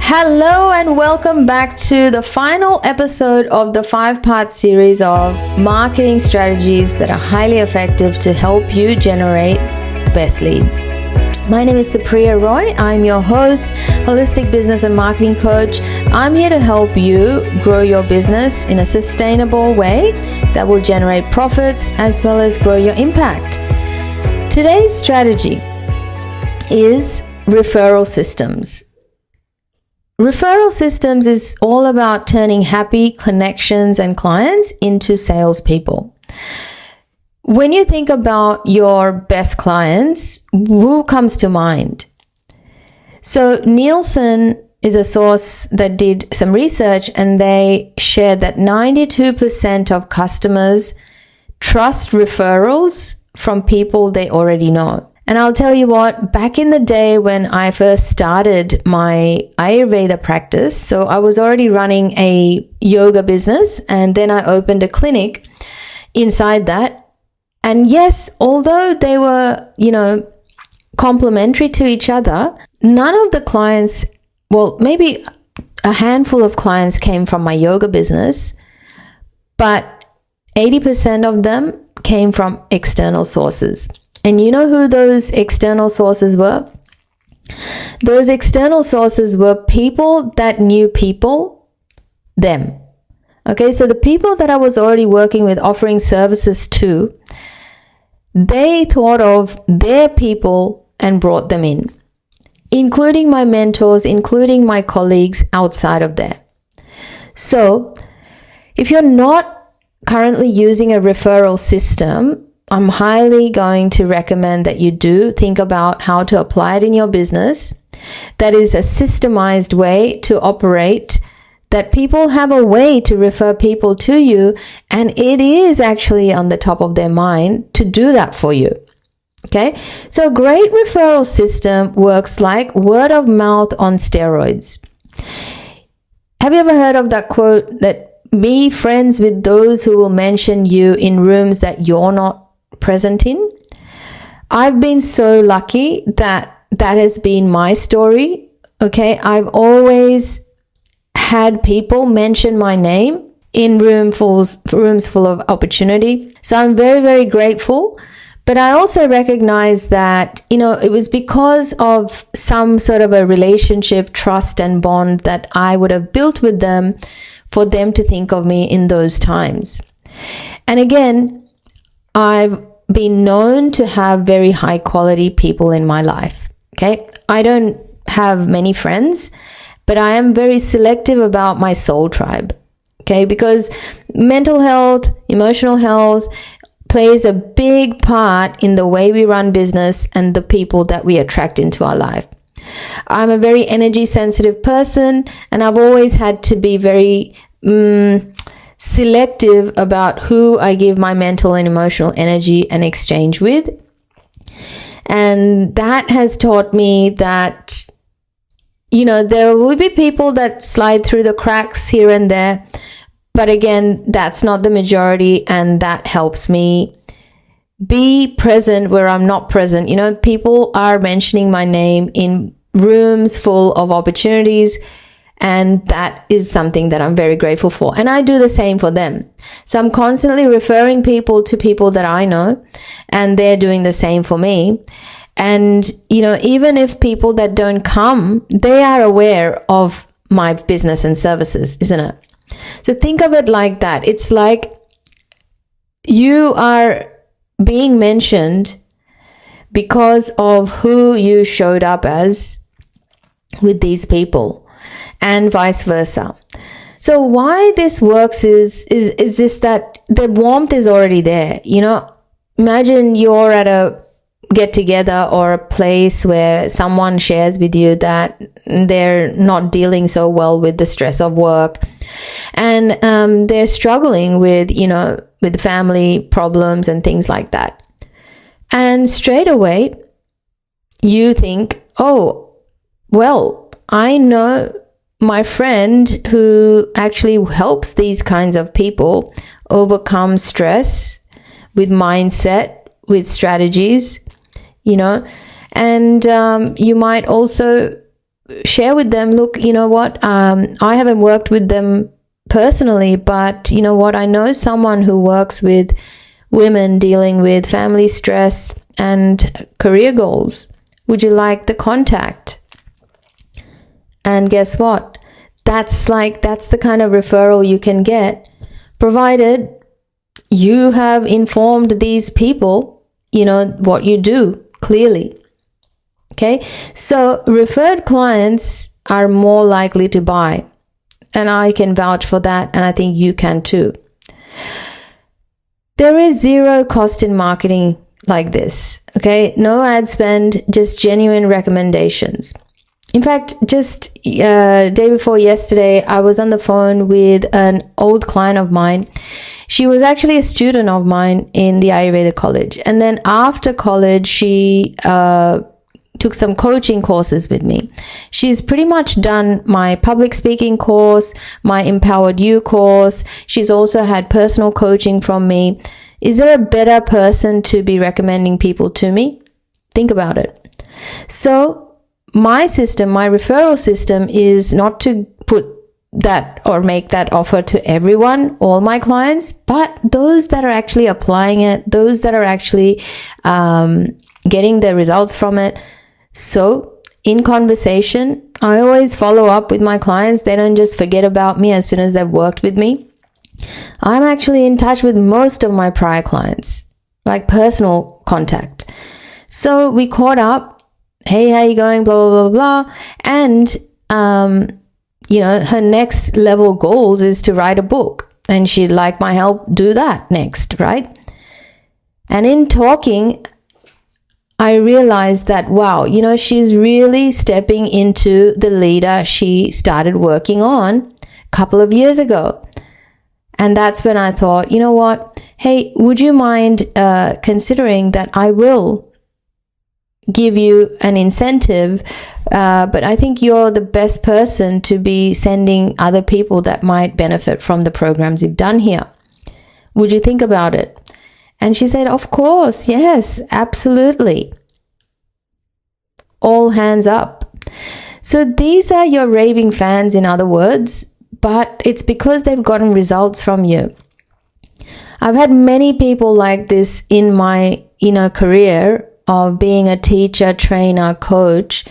Hello and welcome back to the final episode of the 5-part series of marketing strategies that are highly effective to help you generate the best leads. My name is Supriya Roy. I'm your host, holistic business and marketing coach. I'm here to help you grow your business in a sustainable way that will generate profits as well as grow your impact. Today's strategy is referral systems. Referral systems is all about turning happy connections and clients into salespeople. When you think about your best clients, who comes to mind? So Nielsen is a source that did some research, and they shared that 92% of customers trust referrals from people they already know. And I'll tell you what, back in the day when I first started my Ayurveda practice, so I was already running a yoga business and then I opened a clinic inside that. And yes, although they were, complementary to each other, none of the clients, well, maybe a handful of clients came from my yoga business, but 80% of them came from external sources. And you know who those external sources were? Those external sources were people that knew them. Okay, so the people that I was already working with, offering services to, they thought of their people and brought them in, including my mentors, including my colleagues outside of there. So if you're not currently using a referral system, I'm highly going to recommend that you do think about how to apply it in your business. That is a systemized way to operate, that people have a way to refer people to you, and it is actually on the top of their mind to do that for you. Okay, so a great referral system works like word of mouth on steroids. Have you ever heard of that quote that be friends with those who will mention you in rooms that you're not present in? I've been so lucky that has been my story. Okay, I've always had people mention my name in rooms full of opportunity. So I'm very, very grateful. But I also recognize that, it was because of some sort of a relationship, trust and bond that I would have built with them for them to think of me in those times. And again, I've been known to have very high quality people in my life. Okay, I don't have many friends, but I am very selective about my soul tribe. Okay, because mental health, emotional health plays a big part in the way we run business and the people that we attract into our life. I'm a very energy sensitive person, and I've always had to be very selective about who I give my mental and emotional energy and exchange with. And that has taught me that, there will be people that slide through the cracks here and there. But again, that's not the majority, and that helps me be present where I'm not present. People are mentioning my name in rooms full of opportunities, and that is something that I'm very grateful for. And I do the same for them. So I'm constantly referring people to people that I know, and they're doing the same for me. And, even if people that don't come, they are aware of my business and services, isn't it? So think of it like that. It's like you are being mentioned because of who you showed up as with these people, and vice versa. So why this works is just that the warmth is already there. Imagine you're at a get together or a place where someone shares with you that they're not dealing so well with the stress of work, and they're struggling with family problems and things like that. And straight away you think, oh, well, I know my friend who actually helps these kinds of people overcome stress with mindset, with strategies, and you might also share with them, look, you know what, I haven't worked with them personally, but you know what, I know someone who works with women dealing with family stress and career goals. Would you like the contact? And guess what? That's the kind of referral you can get, provided you have informed these people, you know, what you do clearly. Okay, so referred clients are more likely to buy, and I can vouch for that, and I think you can too. There is zero cost in marketing like this. Okay, no ad spend, just genuine recommendations. In fact, just day before yesterday, I was on the phone with an old client of mine. She was actually a student of mine in the Ayurveda college. And then after college, she took some coaching courses with me. She's pretty much done my public speaking course, my Empowered You course. She's also had personal coaching from me. Is there a better person to be recommending people to me? Think about it. So my system, my referral system, is not to put that or make that offer to everyone, all my clients, but those that are actually applying it, those that are actually getting the results from it. So in conversation, I always follow up with my clients. They don't just forget about me as soon as they've worked with me. I'm actually in touch with most of my prior clients, like personal contact. So we caught up. Hey, how you going? Blah, blah, blah, blah. And, you know, her next level goals is to write a book. And she'd like my help do that next, right? And in talking, I realized that, wow, you know, she's really stepping into the leader she started working on a couple of years ago. And that's when I thought, you know what? Hey, would you mind considering that I will give you an incentive, but I think you're the best person to be sending other people that might benefit from the programs you've done here. Would you think about it? And she said, of course, yes, absolutely. All hands up. So these are your raving fans, in other words, but it's because they've gotten results from you. I've had many people like this in my career of being a teacher, trainer, coach,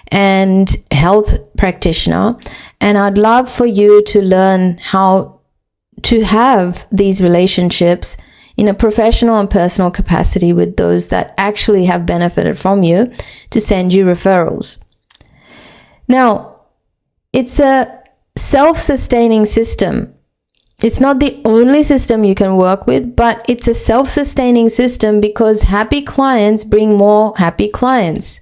and health practitioner. And I'd love for you to learn how to have these relationships in a professional and personal capacity with those that actually have benefited from you to send you referrals. Now, it's a self-sustaining system. It's not the only system you can work with, but it's a self-sustaining system because happy clients bring more happy clients.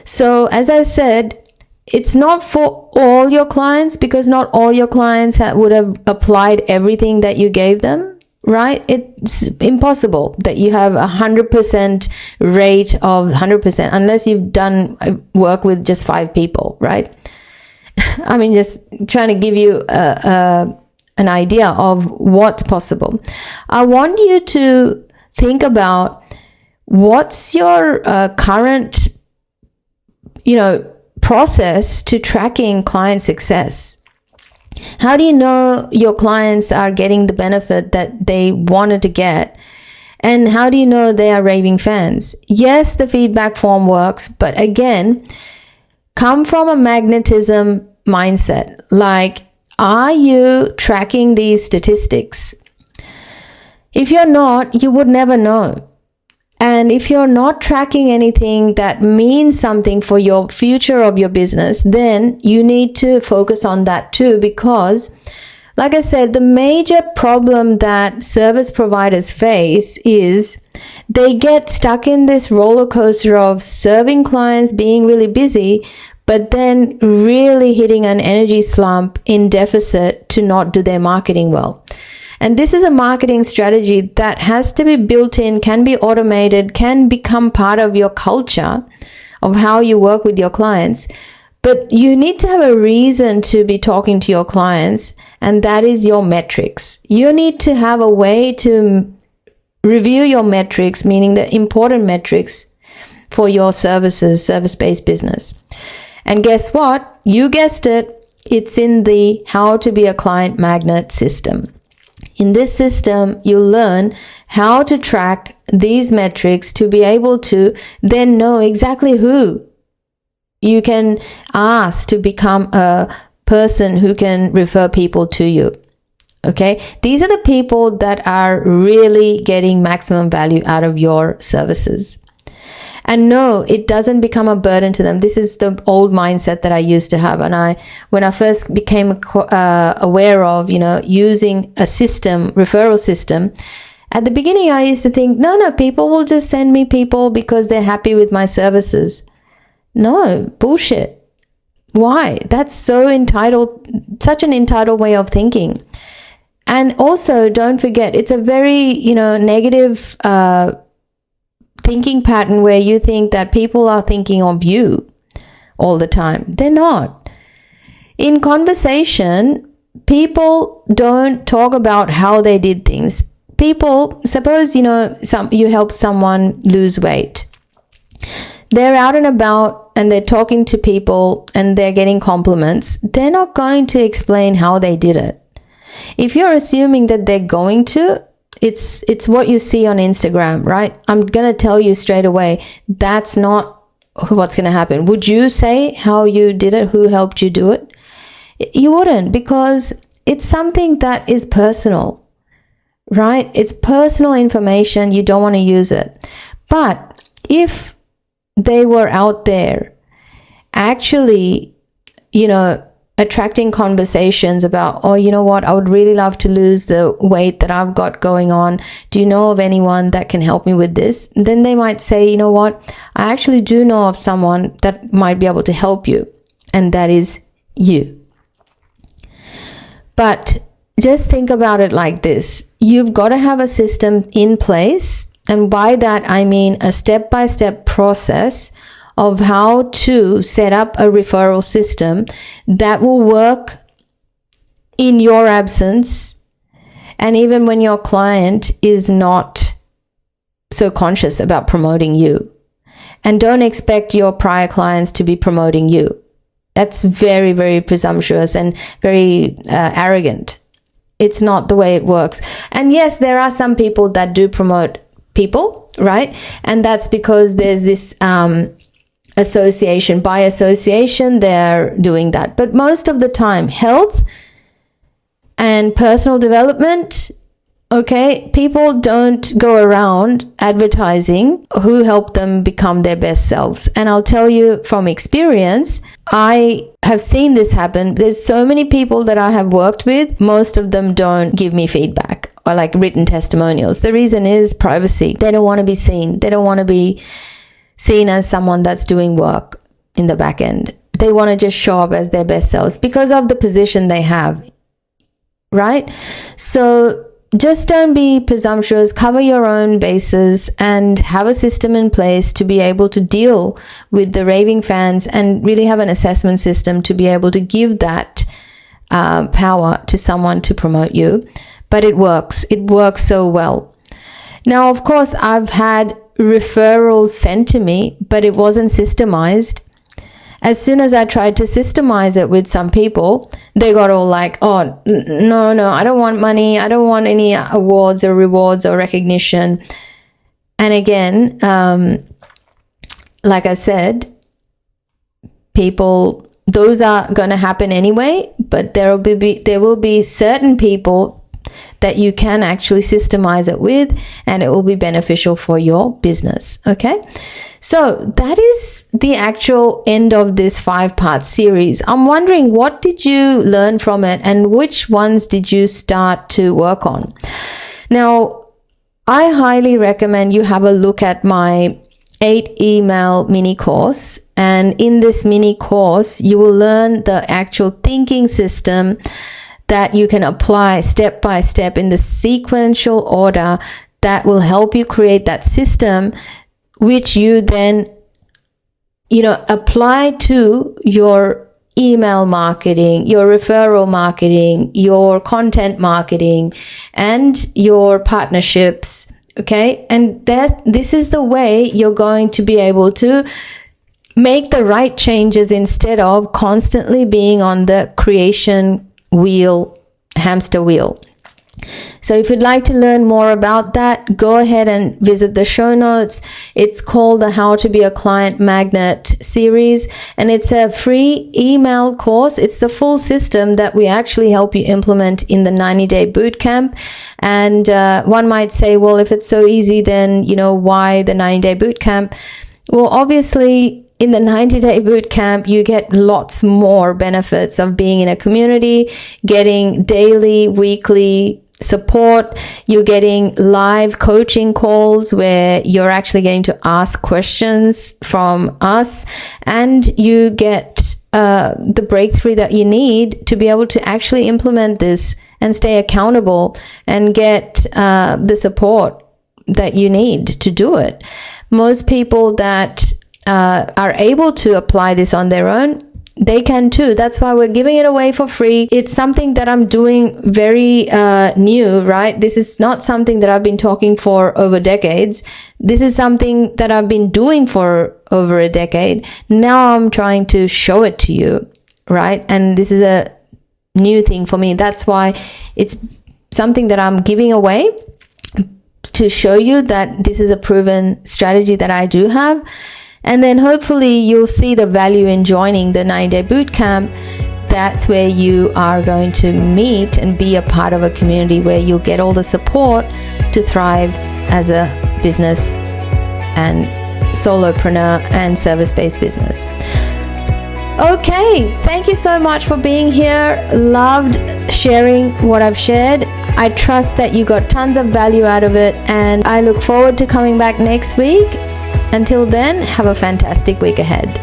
So as I said, it's not for all your clients because not all your clients would have applied everything that you gave them, right? It's impossible that you have 100% rate of 100% unless you've done work with just 5 people, right? I mean, just trying to give you an idea of what's possible. I want you to think about what's your current, process to tracking client success. How do you know your clients are getting the benefit that they wanted to get? And how do you know they are raving fans? Yes, the feedback form works, but again, come from a magnetism mindset. Like, are you tracking these statistics? If you're not, you would never know. And if you're not tracking anything that means something for your future of your business, then you need to focus on that too, because like I said, the major problem that service providers face is they get stuck in this roller coaster of serving clients, being really busy, but then really hitting an energy slump in deficit to not do their marketing well. And this is a marketing strategy that has to be built in, can be automated, can become part of your culture of how you work with your clients. But you need to have a reason to be talking to your clients, and that is your metrics. You need to have a way to review your metrics, meaning the important metrics for your services, service-based business. And guess what? You guessed it. It's in the How to Be a Client Magnet system. In this system, you learn how to track these metrics to be able to then know exactly who you can ask to become a person who can refer people to you. Okay, these are the people that are really getting maximum value out of your services. And no, it doesn't become a burden to them. This is the old mindset that I used to have. And when I first became aware of, using a system, referral system, at the beginning, I used to think, no, people will just send me people because they're happy with my services. No, bullshit. Why? That's so entitled, such an entitled way of thinking. And also, don't forget, it's a very, negative thinking pattern where you think that people are thinking of you all the time. They're not. In conversation, people don't talk about how they did things. People, suppose, you help someone lose weight. They're out and about and they're talking to people and they're getting compliments. They're not going to explain how they did it. If you're assuming that they're going to, it's what you see on Instagram, right? I'm going to tell you straight away, that's not what's going to happen. Would you say how you did it, who helped you do it? You wouldn't, because it's something that is personal, right? It's personal information. You don't want to use it. But if they were out there actually, attracting conversations about, oh, you know what, I would really love to lose the weight that I've got going on. Do you know of anyone that can help me with this? Then they might say, you know what, I actually do know of someone that might be able to help you. And that is you. But just think about it like this. You've got to have a system in place. And by that, I mean a step-by-step process of how to set up a referral system that will work in your absence, and even when your client is not so conscious about promoting you. And don't expect your prior clients to be promoting you. That's very, very presumptuous and very arrogant. It's not the way it works. And yes, there are some people that do promote people, right? And that's because there's this association. By association, they're doing that. But most of the time, health and personal development, okay, people don't go around advertising who helped them become their best selves. And I'll tell you from experience, I have seen this happen. There's so many people that I have worked with, most of them don't give me feedback or like written testimonials. The reason is privacy. They don't want to be seen. They don't want to be seen as someone that's doing work in the back end. They want to just show up as their best selves because of the position they have, right? So just don't be presumptuous, cover your own bases and have a system in place to be able to deal with the raving fans and really have an assessment system to be able to give that power to someone to promote you. But it works. It works so well. Now, of course, I've had referrals sent to me, but it wasn't systemized. As soon as I tried to systemize it with some people, they got all like, oh, no, I don't want money. I don't want any awards or rewards or recognition. And again, like I said, people, those are going to happen anyway, but there will be certain people that you can actually systemize it with, and it will be beneficial for your business. Okay, so that is the actual end of this 5-part series. I'm wondering, what did you learn from it and which ones did you start to work on? Now, I highly recommend you have a look at my 8-email mini course. And in this mini course, you will learn the actual thinking system that you can apply step by step in the sequential order that will help you create that system, which you then, apply to your email marketing, your referral marketing, your content marketing, and your partnerships. Okay. And this is the way you're going to be able to make the right changes instead of constantly being on the creation hamster wheel. So if you'd like to learn more about that, go ahead and visit the show notes. It's called the How to Be a Client Magnet series, and it's a free email course. It's the full system that we actually help you implement in the 90-day bootcamp. And one might say, well, if it's so easy, then, why the 90-day bootcamp? Well, obviously, in the 90-day bootcamp, you get lots more benefits of being in a community, getting daily, weekly support. You're getting live coaching calls where you're actually getting to ask questions from us, and you get the breakthrough that you need to be able to actually implement this and stay accountable and get the support that you need to do it. Most people that are able to apply this on their own, they can too. That's why we're giving it away for free. It's something that I'm doing very new, right? This is not something that I've been talking for over decades. This is something that I've been doing for over a decade. Now I'm trying to show it to you, right? And this is a new thing for me. That's why it's something that I'm giving away to show you that this is a proven strategy that I do have. And then hopefully you'll see the value in joining the 90-day bootcamp. That's where you are going to meet and be a part of a community where you'll get all the support to thrive as a business and solopreneur and service-based business. Okay, thank you so much for being here. Loved sharing what I've shared. I trust that you got tons of value out of it, and I look forward to coming back next week. Until then, have a fantastic week ahead.